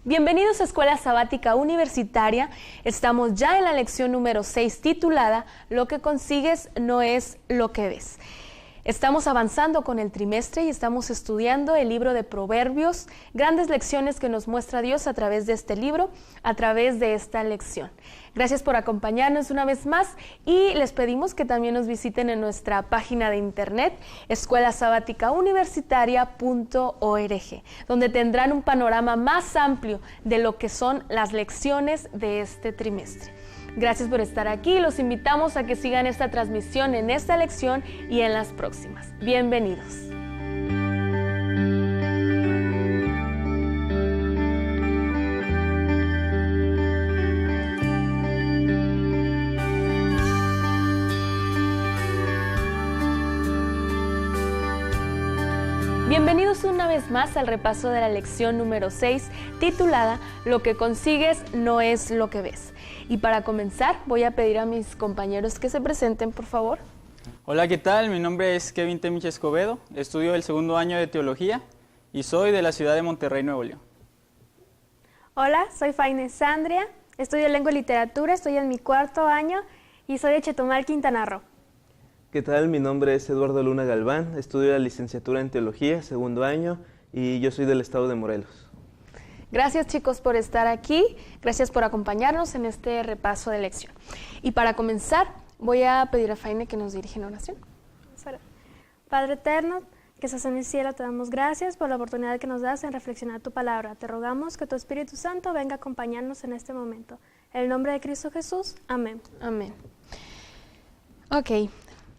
Bienvenidos a Escuela Sabática Universitaria. Estamos ya en la lección número 6 titulada Lo que consigues no es lo que ves. Estamos avanzando con el trimestre y estamos estudiando el libro de Proverbios, grandes lecciones que nos muestra Dios a través de este libro, a través de esta lección. Gracias por acompañarnos una vez más y les pedimos que también nos visiten en nuestra página de internet escuelasabaticauniversitaria.org, donde tendrán un panorama más amplio de lo que son las lecciones de este trimestre. Gracias por estar aquí. Los invitamos a que sigan esta transmisión en esta lección y en las próximas. Bienvenidos. Bienvenidos una vez más al repaso de la lección número 6, titulada Lo que consigues no es lo que ves. Y para comenzar, voy a pedir a mis compañeros que se presenten, por favor. Hola, ¿qué tal? Mi nombre es Kevin Temich Escobedo, estudio el segundo año de Teología y soy de la ciudad de Monterrey, Nuevo León. Hola, soy Faine Sandria, estudio Lengua y Literatura, estoy en mi cuarto año y soy de Chetumal, Quintana Roo. ¿Qué tal? Mi nombre es Eduardo Luna Galván, estudio la licenciatura en Teología, segundo año, y yo soy del estado de Morelos. Gracias, chicos, por estar aquí, gracias por acompañarnos en este repaso de lección. Y para comenzar, voy a pedir a Faine que nos dirija en oración. Padre eterno, que estás en el cielo, te damos gracias por la oportunidad que nos das en reflexionar tu palabra. Te rogamos que tu Espíritu Santo venga a acompañarnos en este momento. En el nombre de Cristo Jesús, amén. Amén. Ok.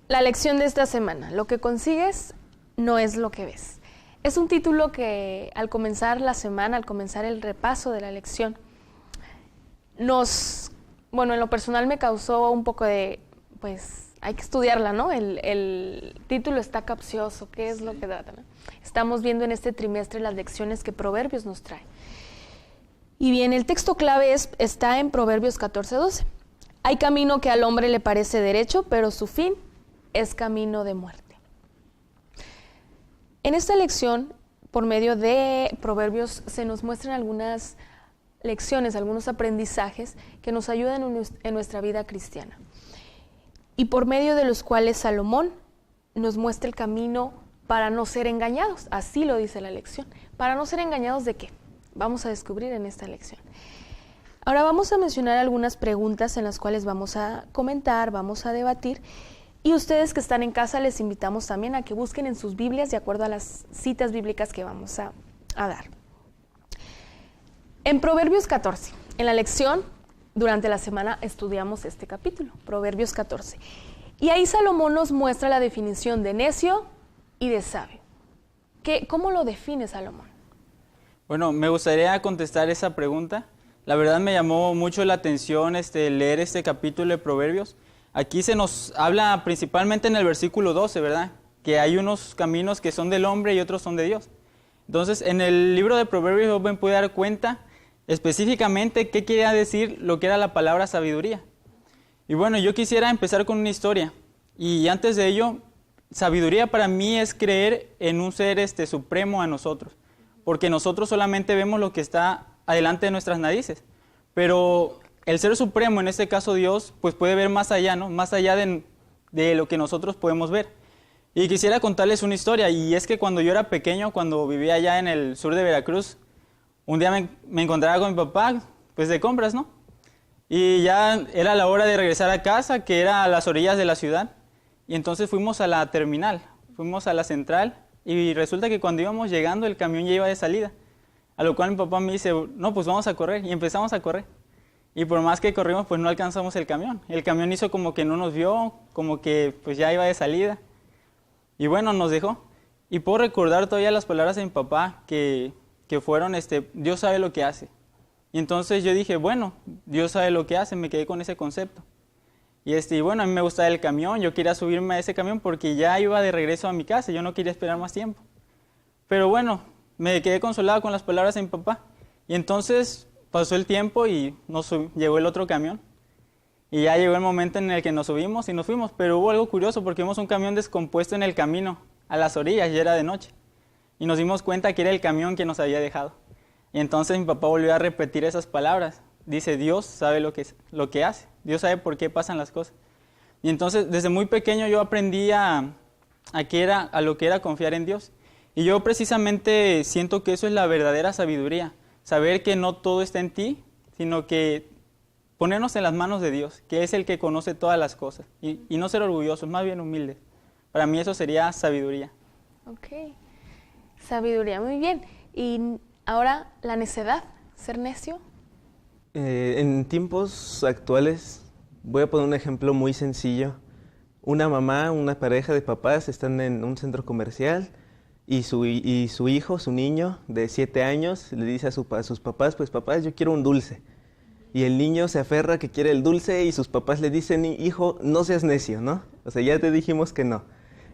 La lección de esta semana, lo que consigues no es lo que ves. Es un título que al comenzar la semana, al comenzar el repaso de la lección, en lo personal me causó un poco de, hay que estudiarla, ¿no? El título está capcioso, ¿qué es lo que trata, ¿no? Estamos viendo en este trimestre las lecciones que Proverbios nos trae. Y bien, el texto clave está en Proverbios 14:12. Hay camino que al hombre le parece derecho, pero su fin es camino de muerte. En esta lección, por medio de Proverbios, se nos muestran algunas lecciones, algunos aprendizajes que nos ayudan en nuestra vida cristiana. Y por medio de los cuales Salomón nos muestra el camino para no ser engañados. Así lo dice la lección. ¿Para no ser engañados de qué? Vamos a descubrir en esta lección. Ahora vamos a mencionar algunas preguntas en las cuales vamos a comentar, vamos a debatir. Y ustedes que están en casa les invitamos también a que busquen en sus Biblias de acuerdo a las citas bíblicas que vamos a dar. En Proverbios 14, en la lección, durante la semana estudiamos este capítulo, Proverbios 14. Y ahí Salomón nos muestra la definición de necio y de sabio. ¿Cómo lo define Salomón? Bueno, me gustaría contestar esa pregunta. La verdad me llamó mucho la atención leer este capítulo de Proverbios. Aquí se nos habla principalmente en el versículo 12, ¿verdad? Que hay unos caminos que son del hombre y otros son de Dios. Entonces, en el libro de Proverbios yo me pude dar cuenta específicamente qué quería decir lo que era la palabra sabiduría. Y bueno, yo quisiera empezar con una historia. Y antes de ello, sabiduría para mí es creer en un ser supremo a nosotros. Porque nosotros solamente vemos lo que está adelante de nuestras narices. Pero el ser supremo, en este caso Dios, pues puede ver más allá, ¿no? Más allá de lo que nosotros podemos ver. Y quisiera contarles una historia, y es que cuando yo era pequeño, cuando vivía allá en el sur de Veracruz, un día me encontraba con mi papá, pues de compras, ¿no? Y ya era la hora de regresar a casa, que era a las orillas de la ciudad, y entonces fuimos a la terminal, fuimos a la central, y resulta que cuando íbamos llegando el camión ya iba de salida, a lo cual mi papá me dice, no, pues vamos a correr, y empezamos a correr. Y por más que corrimos, pues no alcanzamos el camión. El camión hizo como que no nos vio, como que pues ya iba de salida. Y bueno, nos dejó. Y puedo recordar todavía las palabras de mi papá que fueron, Dios sabe lo que hace. Y entonces yo dije, bueno, Dios sabe lo que hace, me quedé con ese concepto. Y bueno, a mí me gustaba el camión, yo quería subirme a ese camión porque ya iba de regreso a mi casa, yo no quería esperar más tiempo. Pero bueno, me quedé consolado con las palabras de mi papá. Y entonces pasó el tiempo y llegó el otro camión. Y ya llegó el momento en el que nos subimos y nos fuimos. Pero hubo algo curioso porque vimos un camión descompuesto en el camino, a las orillas, y era de noche. Y nos dimos cuenta que era el camión que nos había dejado. Y entonces mi papá volvió a repetir esas palabras. Dice, Dios sabe lo que hace. Dios sabe por qué pasan las cosas. Y entonces, desde muy pequeño yo aprendí a lo que era confiar en Dios. Y yo precisamente siento que eso es la verdadera sabiduría. Saber que no todo está en ti, sino que ponernos en las manos de Dios, que es el que conoce todas las cosas. Y no ser orgullosos, más bien humildes. Para mí eso sería sabiduría. Ok, sabiduría, muy bien. Y ahora, la necedad, ser necio. En tiempos actuales, voy a poner un ejemplo muy sencillo. Una mamá, una pareja de papás están en un centro comercial y su hijo, su niño de 7 años, le dice a sus papás, pues papás, yo quiero un dulce. Y el niño se aferra que quiere el dulce y sus papás le dicen, hijo, no seas necio, ¿no? O sea, ya te dijimos que no.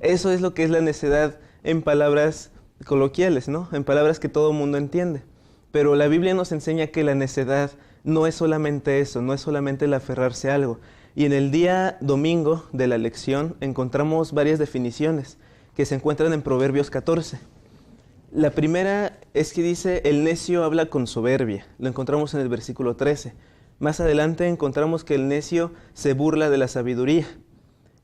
Eso es lo que es la necedad en palabras coloquiales, ¿no? En palabras que todo el mundo entiende. Pero la Biblia nos enseña que la necedad no es solamente eso, no es solamente el aferrarse a algo. Y en el día domingo de la lección encontramos varias definiciones que se encuentran en Proverbios 14. La primera es que dice, el necio habla con soberbia. Lo encontramos en el versículo 13. Más adelante encontramos que el necio se burla de la sabiduría.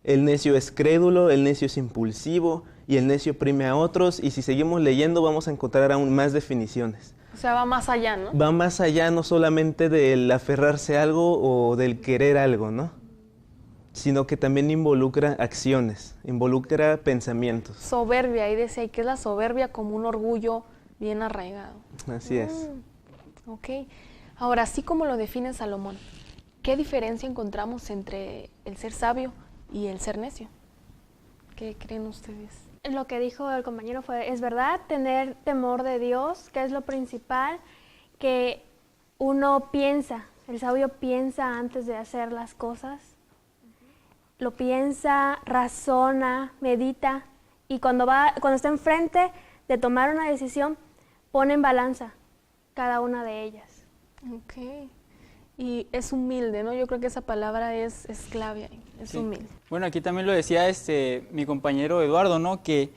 El necio es crédulo, el necio es impulsivo y el necio oprime a otros. Y si seguimos leyendo vamos a encontrar aún más definiciones. O sea, va más allá, ¿no? Va más allá no solamente del aferrarse a algo o del querer algo, ¿no? Sino que también involucra acciones, involucra pensamientos. Soberbia, ahí decía, ¿qué es la soberbia? Como un orgullo bien arraigado. Así es. Ok. Ahora, así como lo define Salomón, ¿qué diferencia encontramos entre el ser sabio y el ser necio? ¿Qué creen ustedes? Lo que dijo el compañero es verdad, tener temor de Dios, que es lo principal, que uno piensa, el sabio piensa antes de hacer las cosas, lo piensa, razona, medita, y cuando está enfrente de tomar una decisión, pone en balanza cada una de ellas. Ok. Y es humilde, ¿no? Yo creo que esa palabra es clave ahí, es Sí. humilde. Bueno, aquí también lo decía mi compañero Eduardo, ¿no? Que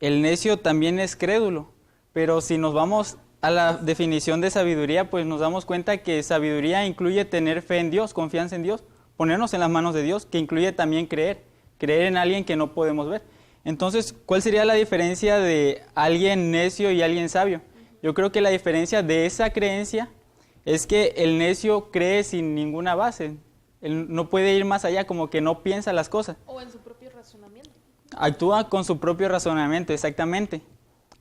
el necio también es crédulo, pero si nos vamos a la definición de sabiduría, pues nos damos cuenta que sabiduría incluye tener fe en Dios, confianza en Dios, ponernos en las manos de Dios, que incluye también creer en alguien que no podemos ver. Entonces, ¿cuál sería la diferencia de alguien necio y alguien sabio? Yo creo que la diferencia de esa creencia es que el necio cree sin ninguna base. Él no puede ir más allá, como que no piensa las cosas. O en su propio razonamiento. Actúa con su propio razonamiento, exactamente.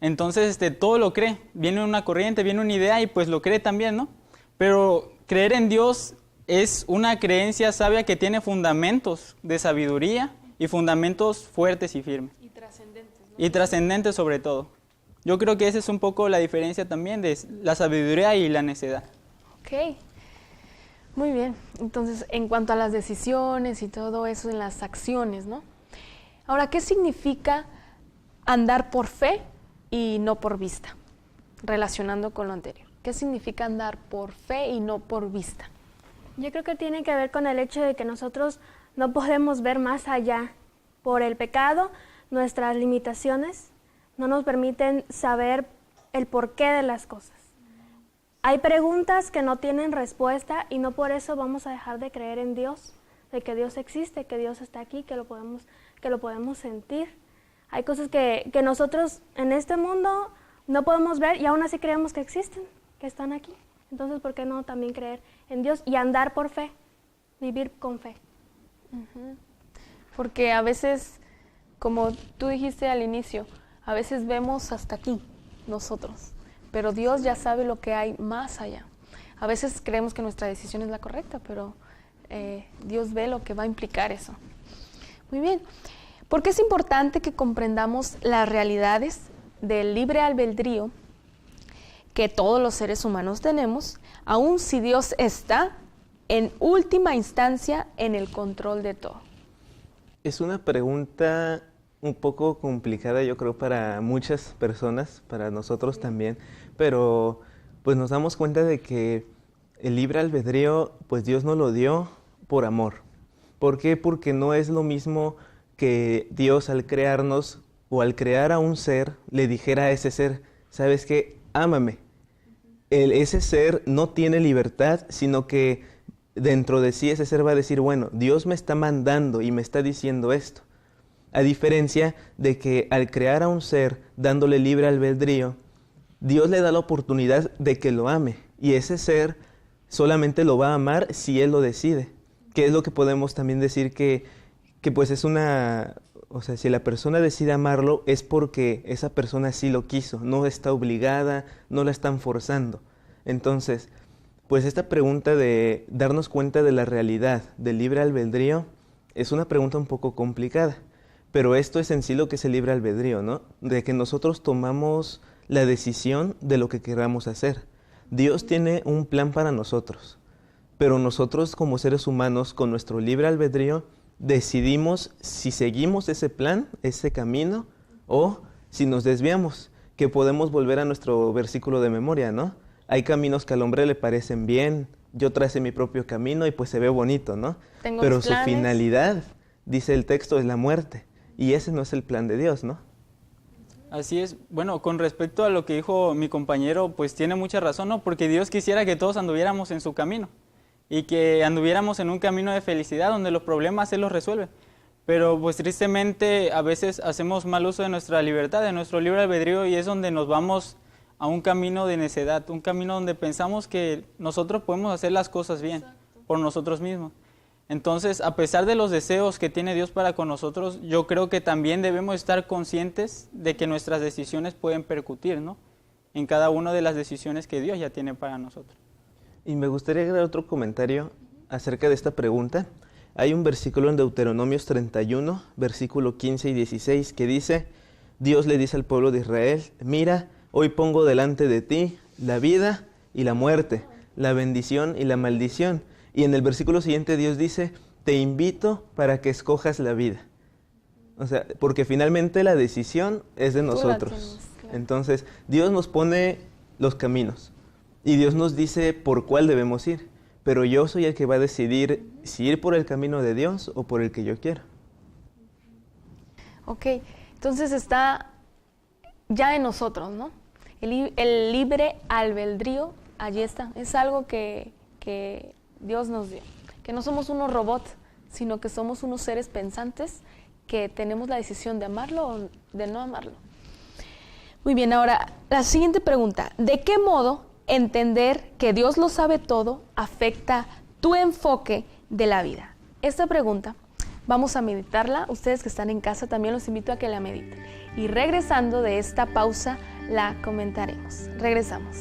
Entonces, todo lo cree. Viene una corriente, viene una idea y pues lo cree también, ¿no? Pero creer en Dios es una creencia sabia que tiene fundamentos de sabiduría y fundamentos fuertes y firmes. Y trascendentes, ¿no? Y trascendentes sobre todo. Yo creo que esa es un poco la diferencia también de la sabiduría y la necedad. Ok, muy bien. Entonces, en cuanto a las decisiones y todo eso en las acciones, ¿no? Ahora, ¿qué significa andar por fe y no por vista? Relacionando con lo anterior. ¿Qué significa andar por fe y no por vista? Yo creo que tiene que ver con el hecho de que nosotros no podemos ver más allá. Por el pecado, nuestras limitaciones no nos permiten saber el porqué de las cosas. Hay preguntas que no tienen respuesta y no por eso vamos a dejar de creer en Dios, de que Dios existe, que Dios está aquí, que lo podemos sentir. Hay cosas que nosotros en este mundo no podemos ver y aún así creemos que existen, que están aquí. Entonces, ¿por qué no también creer en Dios y andar por fe, vivir con fe? Porque a veces, como tú dijiste al inicio, a veces vemos hasta aquí nosotros, pero Dios ya sabe lo que hay más allá. A veces creemos que nuestra decisión es la correcta, pero Dios ve lo que va a implicar eso. Muy bien. ¿Por qué es importante que comprendamos las realidades del libre albedrío que todos los seres humanos tenemos, aun si Dios está en última instancia en el control de todo? Es una pregunta un poco complicada, yo creo, para muchas personas, para nosotros también, pero pues nos damos cuenta de que el libre albedrío, pues Dios nos lo dio por amor. ¿Por qué? Porque no es lo mismo que Dios al crearnos o al crear a un ser le dijera a ese ser, ¿sabes qué? Ámame. ese ser no tiene libertad, sino que dentro de sí ese ser va a decir, bueno, Dios me está mandando y me está diciendo esto. A diferencia de que al crear a un ser dándole libre albedrío, Dios le da la oportunidad de que lo ame. Y ese ser solamente lo va a amar si Él lo decide. Que es lo que podemos también decir que pues es una... O sea, si la persona decide amarlo es porque esa persona sí lo quiso. No está obligada, no la están forzando. Entonces, pues esta pregunta de darnos cuenta de la realidad del libre albedrío es una pregunta un poco complicada. Pero esto es en sí lo que es el libre albedrío, ¿no? De que nosotros tomamos la decisión de lo que queramos hacer. Dios tiene un plan para nosotros, pero nosotros como seres humanos, con nuestro libre albedrío, decidimos si seguimos ese plan, ese camino, o si nos desviamos, que podemos volver a nuestro versículo de memoria, ¿no? Hay caminos que al hombre le parecen bien, yo tracé mi propio camino y pues se ve bonito, ¿no? Pero su finalidad, dice el texto, es la muerte. Y ese no es el plan de Dios, ¿no? Así es. Bueno, con respecto a lo que dijo mi compañero, pues tiene mucha razón, ¿no? Porque Dios quisiera que todos anduviéramos en su camino y que anduviéramos en un camino de felicidad donde los problemas Él los resuelve. Pero pues tristemente a veces hacemos mal uso de nuestra libertad, de nuestro libre albedrío, y es donde nos vamos a un camino de necedad, un camino donde pensamos que nosotros podemos hacer las cosas bien por nosotros mismos. Entonces, a pesar de los deseos que tiene Dios para con nosotros, yo creo que también debemos estar conscientes de que nuestras decisiones pueden percutir, ¿no?, en cada una de las decisiones que Dios ya tiene para nosotros. Y me gustaría agregar otro comentario acerca de esta pregunta. Hay un versículo en Deuteronomios 31, versículo 15 y 16, que dice, Dios le dice al pueblo de Israel, mira, hoy pongo delante de ti la vida y la muerte, la bendición y la maldición. Y en el versículo siguiente Dios dice, te invito para que escojas la vida. O sea, porque finalmente la decisión es de nosotros. Claro. Entonces, Dios nos pone los caminos y Dios nos dice por cuál debemos ir. Pero yo soy el que va a decidir si ir por el camino de Dios o por el que yo quiero. Ok, entonces está ya en nosotros, ¿no? El libre albedrío, allí está. Es algo que Dios nos dio, que no somos unos robots, sino que somos unos seres pensantes que tenemos la decisión de amarlo o de no amarlo. Muy bien, ahora la siguiente pregunta, ¿de qué modo entender que Dios lo sabe todo afecta tu enfoque de la vida? Esta pregunta vamos a meditarla, ustedes que están en casa también los invito a que la mediten. Y regresando de esta pausa la comentaremos. Regresamos.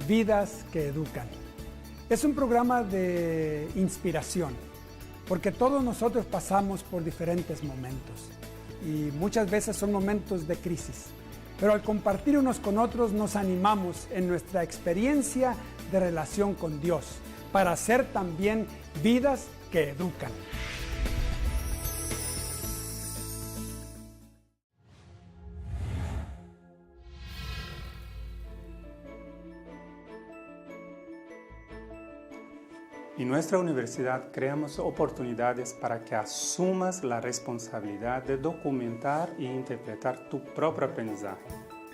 Vidas que educan. Es un programa de inspiración, porque todos nosotros pasamos por diferentes momentos y muchas veces son momentos de crisis, pero al compartir unos con otros nos animamos en nuestra experiencia de relación con Dios para hacer también vidas que educan. En nuestra universidad creamos oportunidades para que asumas la responsabilidad de documentar e interpretar tu propio aprendizaje.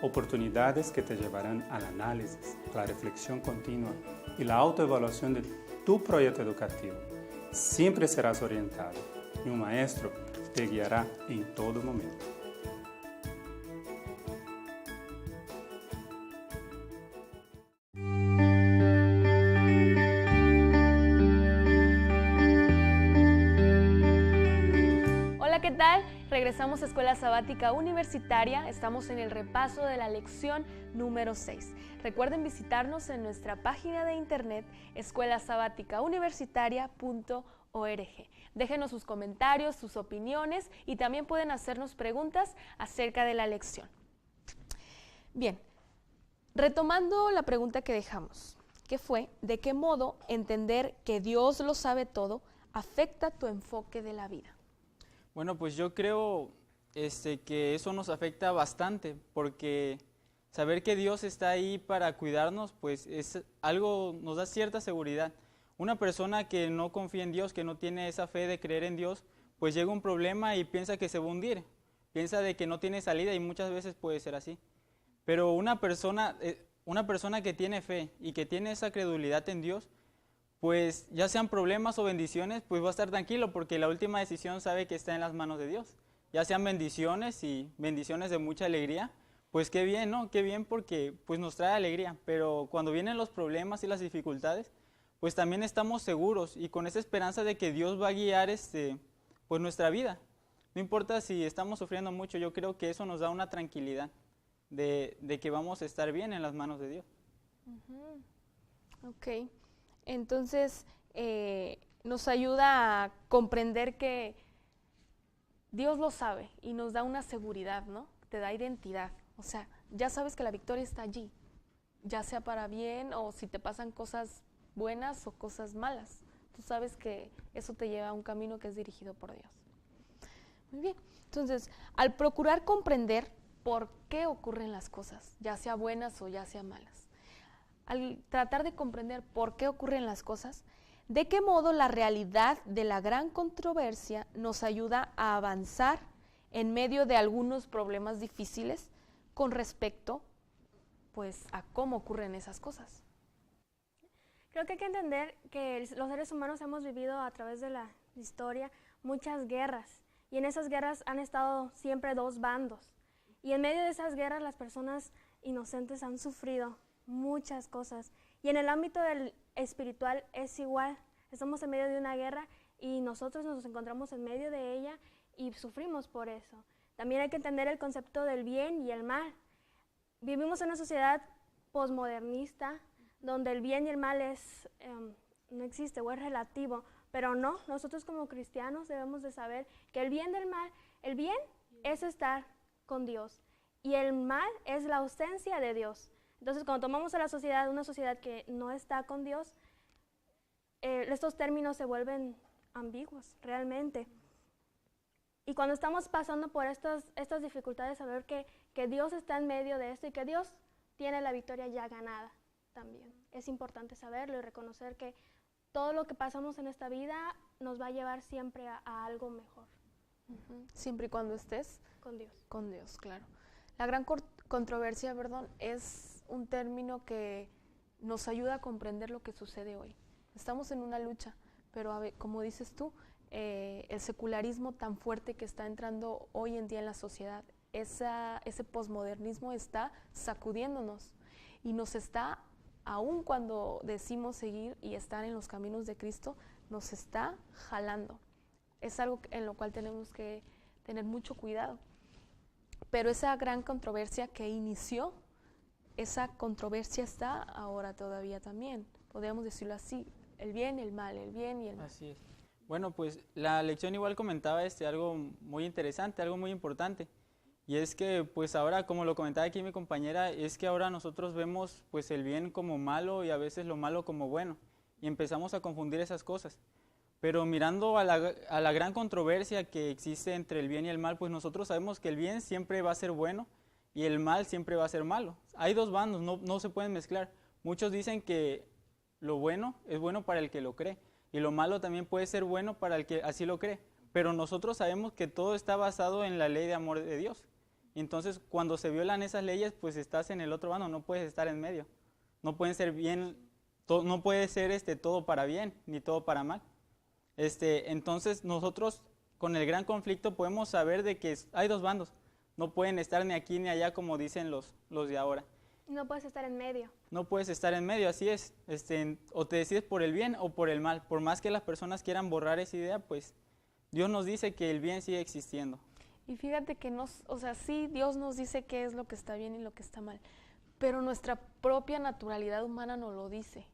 Oportunidades que te llevarán al análisis, la reflexión continua y la autoevaluación de tu proyecto educativo. Siempre serás orientado y un maestro te guiará en todo momento. ¿Qué tal? Regresamos a Escuela Sabática Universitaria. Estamos en el repaso de la lección número 6. Recuerden visitarnos en nuestra página de internet escuelasabaticauniversitaria.org. Déjenos sus comentarios, sus opiniones y también pueden hacernos preguntas acerca de la lección. Bien, retomando la pregunta que dejamos, que fue, ¿de qué modo entender que Dios lo sabe todo afecta tu enfoque de la vida? Bueno, pues yo creo que eso nos afecta bastante, porque saber que Dios está ahí para cuidarnos, pues es algo, nos da cierta seguridad. Una persona que no confía en Dios, que no tiene esa fe de creer en Dios, pues llega un problema y piensa que se va a hundir, piensa de que no tiene salida y muchas veces puede ser así. Pero una persona que tiene fe y que tiene esa credulidad en Dios, pues ya sean problemas o bendiciones, pues va a estar tranquilo porque la última decisión sabe que está en las manos de Dios. Ya sean bendiciones y bendiciones de mucha alegría, pues qué bien, ¿no? Qué bien porque pues nos trae alegría. Pero cuando vienen los problemas y las dificultades, pues también estamos seguros y con esa esperanza de que Dios va a guiar pues nuestra vida. No importa si estamos sufriendo mucho, yo creo que eso nos da una tranquilidad de que vamos a estar bien en las manos de Dios. Ok, entonces nos ayuda a comprender que Dios lo sabe y nos da una seguridad, ¿no? Te da identidad. O sea, ya sabes que la victoria está allí, ya sea para bien o si te pasan cosas buenas o cosas malas. Tú sabes que eso te lleva a un camino que es dirigido por Dios. Muy bien, entonces, al procurar comprender por qué ocurren las cosas, ya sea buenas o ya sea malas, al tratar de comprender por qué ocurren las cosas, de qué modo la realidad de la gran controversia nos ayuda a avanzar en medio de algunos problemas difíciles con respecto, pues, a cómo ocurren esas cosas. Creo que hay que entender que los seres humanos hemos vivido a través de la historia muchas guerras, y en esas guerras han estado siempre dos bandos. Y en medio de esas guerras las personas inocentes han sufrido muchas cosas. Y en el ámbito del espiritual es igual. Estamos en medio de una guerra y nosotros nos encontramos en medio de ella y sufrimos por eso. También hay que entender el concepto del bien y el mal. Vivimos en una sociedad posmodernista donde el bien y el mal no existe o es relativo, pero no, nosotros como cristianos debemos de saber que el bien es estar con Dios y el mal es la ausencia de Dios. Entonces, cuando tomamos a la sociedad, una sociedad que no está con Dios, estos términos se vuelven ambiguos realmente. Y cuando estamos pasando por estas dificultades, saber que Dios está en medio de esto y que Dios tiene la victoria ya ganada también. Es importante saberlo y reconocer que todo lo que pasamos en esta vida nos va a llevar siempre a algo mejor. Siempre y cuando estés con Dios. Con Dios, claro. La gran controversia, perdón, es un término que nos ayuda a comprender lo que sucede hoy. Estamos en una lucha, pero como dices tú, el secularismo tan fuerte que está entrando hoy en día en la sociedad, ese posmodernismo está sacudiéndonos y nos está, aun cuando decimos seguir y estar en los caminos de Cristo, nos está jalando. Es algo en lo cual tenemos que tener mucho cuidado. Pero esa gran controversia que inició, esa controversia está ahora todavía también. Podríamos decirlo así, el bien y el mal, el bien y el mal. Así es. Bueno, pues la lección igual comentaba algo muy interesante, algo muy importante. Y es que pues ahora, como lo comentaba aquí mi compañera, es que ahora nosotros vemos pues el bien como malo y a veces lo malo como bueno. Y empezamos a confundir esas cosas. Pero mirando a la gran controversia que existe entre el bien y el mal, pues nosotros sabemos que el bien siempre va a ser bueno y el mal siempre va a ser malo. Hay dos bandos, no se pueden mezclar. Muchos dicen que lo bueno es bueno para el que lo cree y lo malo también puede ser bueno para el que así lo cree. Pero nosotros sabemos que todo está basado en la ley de amor de Dios. Entonces, cuando se violan esas leyes, pues estás en el otro bando, no puedes estar en medio. No pueden ser bien, no puede ser todo para bien ni todo para mal. Entonces nosotros con el gran conflicto podemos saber de que hay dos bandos, no pueden estar ni aquí ni allá como dicen los de ahora. No puedes estar en medio. No puedes estar en medio, así es, o te decides por el bien o por el mal. Por más que las personas quieran borrar esa idea, pues Dios nos dice que el bien sigue existiendo. Y fíjate que sí, Dios nos dice qué es lo que está bien y lo que está mal, pero nuestra propia naturalidad humana nos lo dice,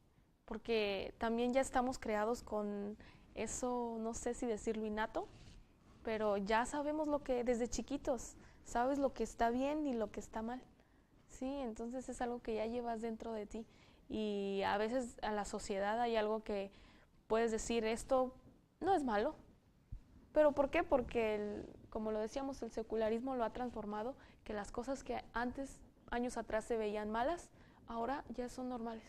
porque también ya estamos creados con eso, no sé si decirlo innato, pero ya sabemos desde chiquitos, sabes lo que está bien y lo que está mal. Sí, entonces es algo que ya llevas dentro de ti. Y a veces a la sociedad hay algo que puedes decir, esto no es malo. ¿Pero por qué? Porque como lo decíamos, el secularismo lo ha transformado, que las cosas que antes, años atrás se veían malas, ahora ya son normales.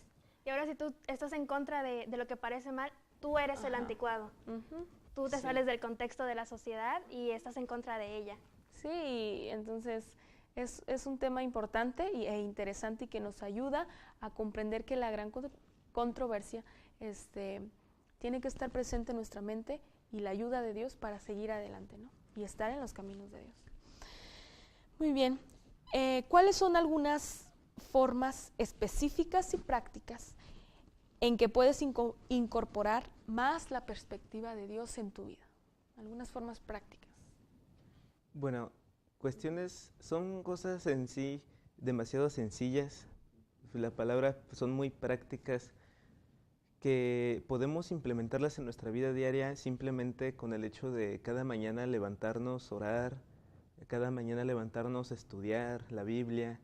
Y ahora si tú estás en contra de lo que parece mal, tú eres el anticuado. Tú te sales del contexto de la sociedad y estás en contra de ella. Sí, entonces es un tema importante e interesante y que nos ayuda a comprender que la gran controversia tiene que estar presente en nuestra mente y la ayuda de Dios para seguir adelante, ¿no? Y estar en los caminos de Dios. Muy bien. ¿Cuáles son algunas formas específicas y prácticas en que puedes incorporar más la perspectiva de Dios en tu vida? Algunas formas prácticas. Bueno, son cosas en sí demasiado sencillas. La palabra son muy prácticas que podemos implementarlas en nuestra vida diaria simplemente con el hecho de cada mañana levantarnos, orar, cada mañana levantarnos, estudiar la Biblia.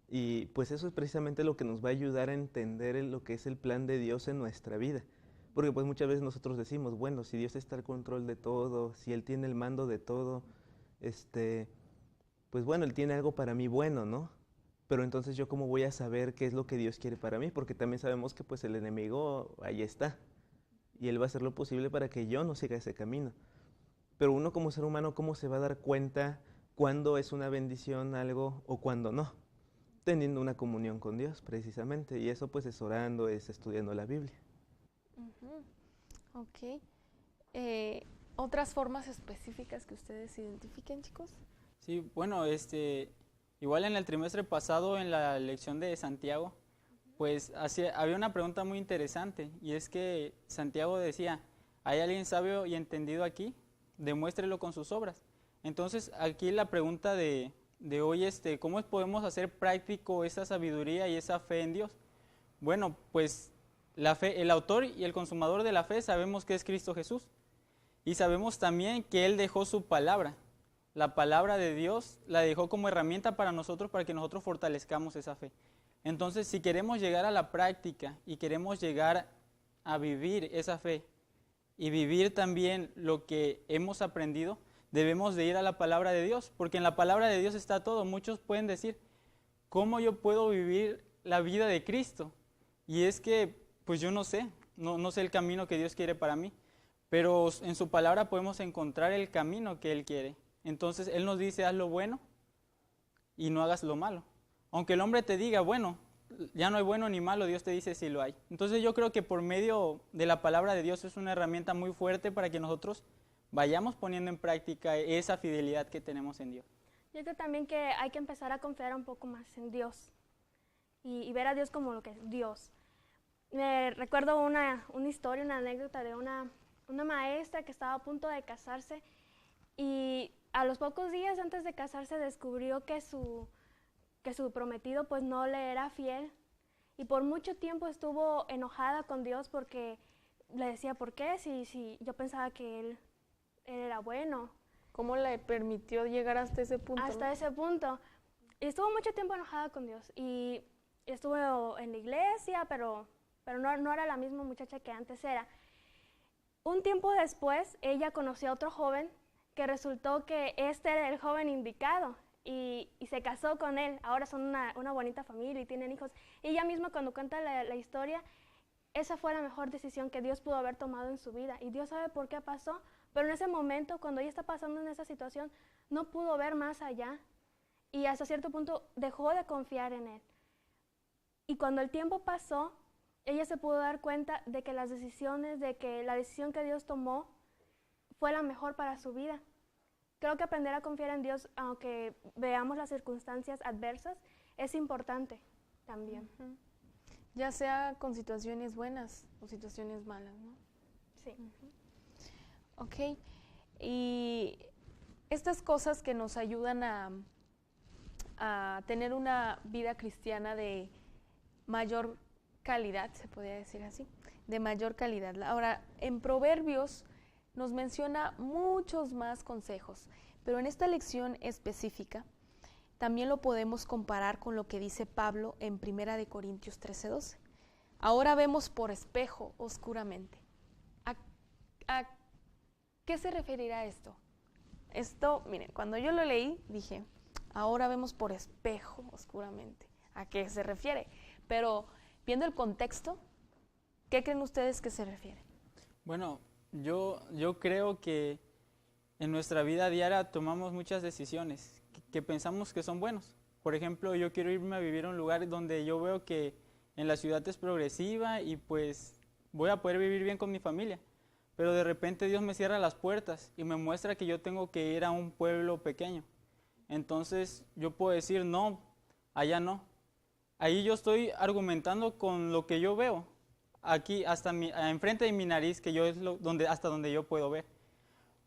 Y pues eso es precisamente lo que nos va a ayudar a entender lo que es el plan de Dios en nuestra vida. Porque pues muchas veces nosotros decimos, bueno, si Dios está al control de todo, si Él tiene el mando de todo, pues bueno, Él tiene algo para mí bueno, ¿no? Pero entonces yo cómo voy a saber qué es lo que Dios quiere para mí, porque también sabemos que pues el enemigo ahí está. Y Él va a hacer lo posible para que yo no siga ese camino. Pero uno como ser humano, ¿cómo se va a dar cuenta cuándo es una bendición algo o cuándo no? Teniendo una comunión con Dios, precisamente. Y eso pues es orando, es estudiando la Biblia. Ok. ¿Otras formas específicas que ustedes identifiquen, chicos? Sí, bueno, igual en el trimestre pasado, en la lección de Santiago, pues había una pregunta muy interesante, y es que Santiago decía, ¿hay alguien sabio y entendido aquí? Demuéstrelo con sus obras. Entonces, aquí la pregunta de hoy, ¿cómo podemos hacer práctico esa sabiduría y esa fe en Dios? Bueno, pues la fe, el autor y el consumador de la fe sabemos que es Cristo Jesús, y sabemos también que Él dejó su palabra. La palabra de Dios la dejó como herramienta para nosotros, para que nosotros fortalezcamos esa fe. Entonces, si queremos llegar a la práctica y queremos llegar a vivir esa fe y vivir también lo que hemos aprendido, debemos de ir a la palabra de Dios, porque en la palabra de Dios está todo. Muchos pueden decir, ¿cómo yo puedo vivir la vida de Cristo? Y es que, pues yo no sé el camino que Dios quiere para mí, pero en su palabra podemos encontrar el camino que Él quiere. Entonces Él nos dice, haz lo bueno y no hagas lo malo. Aunque el hombre te diga, bueno, ya no hay bueno ni malo, Dios te dice si lo hay. Entonces yo creo que por medio de la palabra de Dios es una herramienta muy fuerte para que nosotros vayamos poniendo en práctica esa fidelidad que tenemos en Dios. Yo creo también que hay que empezar a confiar un poco más en Dios y ver a Dios como lo que es Dios. Me recuerdo una historia, una anécdota de una maestra que estaba a punto de casarse y a los pocos días antes de casarse descubrió que su prometido pues no le era fiel y por mucho tiempo estuvo enojada con Dios porque le decía, ¿por qué? Si yo pensaba que él era bueno. ¿Cómo le permitió llegar hasta ese punto? Hasta ese punto. Y estuvo mucho tiempo enojada con Dios y estuvo en la iglesia, pero no era la misma muchacha que antes era. Un tiempo después, ella conoció a otro joven que resultó que este era el joven indicado y se casó con él. Ahora son una bonita familia y tienen hijos. Y ella misma cuando cuenta la historia, esa fue la mejor decisión que Dios pudo haber tomado en su vida. Y Dios sabe por qué pasó, pero en ese momento, cuando ella está pasando en esa situación, no pudo ver más allá. Y hasta cierto punto dejó de confiar en él. Y cuando el tiempo pasó, ella se pudo dar cuenta de que la decisión que Dios tomó fue la mejor para su vida. Creo que aprender a confiar en Dios, aunque veamos las circunstancias adversas, es importante también. Ya sea con situaciones buenas o situaciones malas, ¿no? Sí. Ok. Y estas cosas que nos ayudan a tener una vida cristiana de mayor calidad, se podría decir así, de mayor calidad. Ahora, en Proverbios nos menciona muchos más consejos, pero en esta lección específica también lo podemos comparar con lo que dice Pablo en 1 Corintios 13:12. Ahora vemos por espejo oscuramente. ¿A qué se referirá esto? Esto, miren, cuando yo lo leí, dije, ahora vemos por espejo oscuramente. ¿A qué se refiere? Pero viendo el contexto, ¿qué creen ustedes que se refiere? Bueno, yo creo que en nuestra vida diaria tomamos muchas decisiones que pensamos que son buenos. Por ejemplo, yo quiero irme a vivir a un lugar donde yo veo que en la ciudad es progresiva y pues voy a poder vivir bien con mi familia. Pero de repente Dios me cierra las puertas y me muestra que yo tengo que ir a un pueblo pequeño. Entonces yo puedo decir, no, allá no. Ahí yo estoy argumentando con lo que yo veo. Aquí, enfrente de mi nariz, que yo es hasta donde yo puedo ver.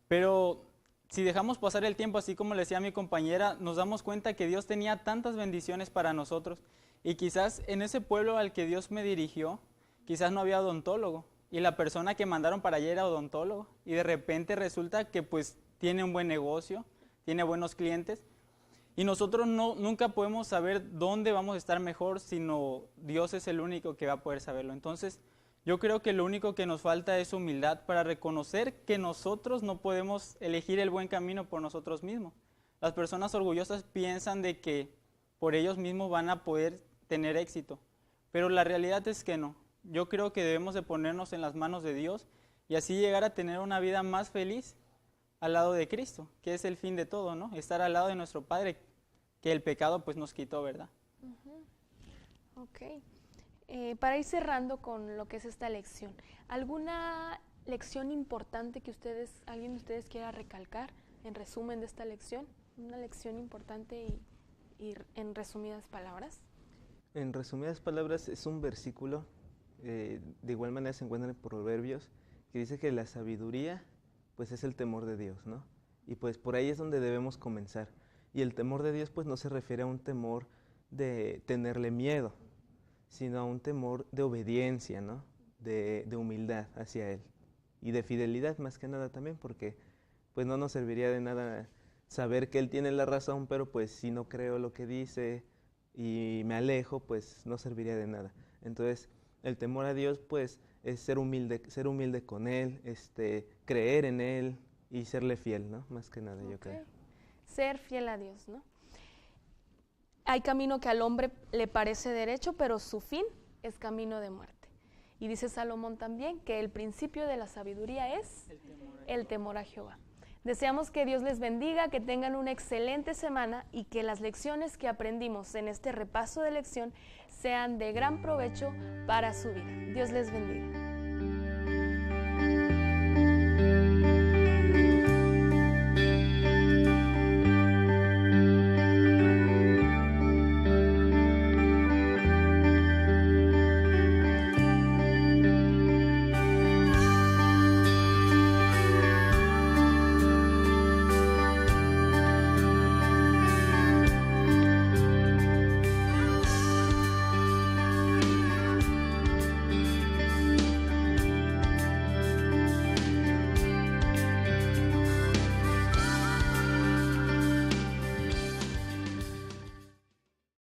Pero si dejamos pasar el tiempo, así como le decía a mi compañera, nos damos cuenta que Dios tenía tantas bendiciones para nosotros. Y quizás en ese pueblo al que Dios me dirigió, quizás no había odontólogo. Y la persona que mandaron para allá era odontólogo. Y de repente resulta que pues tiene un buen negocio, tiene buenos clientes. Y nosotros nunca podemos saber dónde vamos a estar mejor, sino Dios es el único que va a poder saberlo. Entonces, yo creo que lo único que nos falta es humildad para reconocer que nosotros no podemos elegir el buen camino por nosotros mismos. Las personas orgullosas piensan de que por ellos mismos van a poder tener éxito, pero la realidad es que no. Yo creo que debemos de ponernos en las manos de Dios y así llegar a tener una vida más feliz al lado de Cristo, que es el fin de todo, ¿no? Estar al lado de nuestro Padre, que el pecado pues nos quitó, ¿verdad? Ok. Para ir cerrando con lo que es esta lección, ¿alguna lección importante que alguien de ustedes quiera recalcar en resumen de esta lección? Una lección importante y en resumidas palabras. En resumidas palabras, es un versículo, de igual manera se encuentra en Proverbios, que dice que la sabiduría pues es el temor de Dios, ¿no? Y pues por ahí es donde debemos comenzar. Y el temor de Dios pues no se refiere a un temor de tenerle miedo, sino a un temor de obediencia, ¿no? De humildad hacia Él. Y de fidelidad más que nada también, porque pues no nos serviría de nada saber que Él tiene la razón, pero pues si no creo lo que dice y me alejo, pues no serviría de nada. Entonces, el temor a Dios pues es ser humilde con Él, creer en Él y serle fiel, ¿no? Más que nada, yo creo. Ser fiel a Dios, ¿no? Hay camino que al hombre le parece derecho, pero su fin es camino de muerte. Y dice Salomón también que el principio de la sabiduría es el temor a Jehová. Deseamos que Dios les bendiga, que tengan una excelente semana y que las lecciones que aprendimos en este repaso de lección sean de gran provecho para su vida. Dios les bendiga.